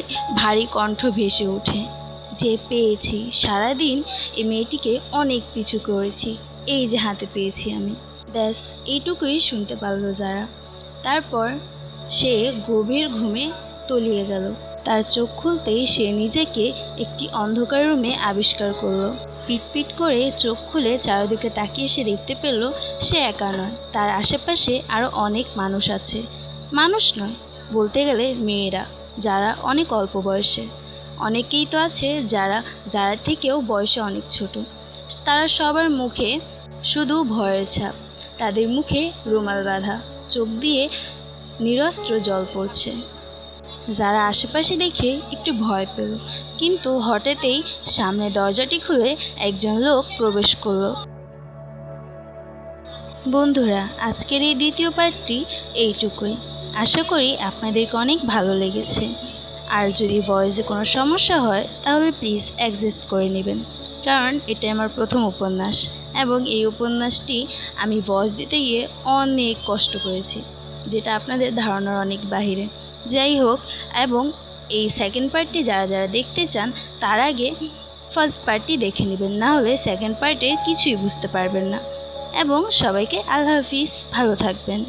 মেয়ের ভারী কণ্ঠ ভেসে ওঠে যে পেয়েছি, সারাদিন এই মেয়েটিকে অনেক পিছু করেছি, এই যে হাতে পেয়েছি আমি। ব্যাস এইটুকুই শুনতে পারল যারা। তারপর সে গভীর ঘুমে তলিয়ে গেল। তার চোখ খুলতেই সে নিজেকে একটি অন্ধকার রুমে আবিষ্কার করলো। পিটপিট করে চোখ খুলে চারিদিকে তাকিয়ে সে দেখতে পেল সে একা নয়, তার আশেপাশে আরও অনেক মানুষ আছে। মানুষ নয়, বলতে গেলে মেয়েরা, যারা অনেক অল্প বয়সে। অনেকেই তো আছে যারা থেকেও বয়সে অনেক ছোট। তারা সবার মুখে শুধু ভয়ের ছাপ, তাদের মুখে রুমাল বাঁধা, চোখ দিয়ে নিরস্ত্র জল পড়ছে। যারা আশেপাশে দেখে একটু ভয় পেল, কিন্তু হঠাৎই সামনে দরজাটি খুলে একজন লোক প্রবেশ করলো। বন্ধুরা, আজকের এই দ্বিতীয় পার্টটি এইটুকুই। আশা করি আপনাদেরকে অনেক ভালো লেগেছে। আর যদি ভয়েসে কোনো সমস্যা হয় তাহলে প্লিজ অ্যাডজাস্ট করে নেবেন, কারণ এটা আমার প্রথম উপন্যাস এবং এই উপন্যাসটি আমি ভয়েস দিতে গিয়ে অনেক কষ্ট করেছি, যেটা আপনাদের ধারণার অনেক বাহিরে। যাই হোক, এবং এই সেকেন্ড পার্টটি যারা দেখতে চান তার আগে ফার্স্ট পার্টটি দেখে নেবেন, না হলে সেকেন্ড পার্টের কিছুই বুঝতে পারবেন না। এবং সবাইকে আল্লাহ হাফিজ, ভালো থাকবেন।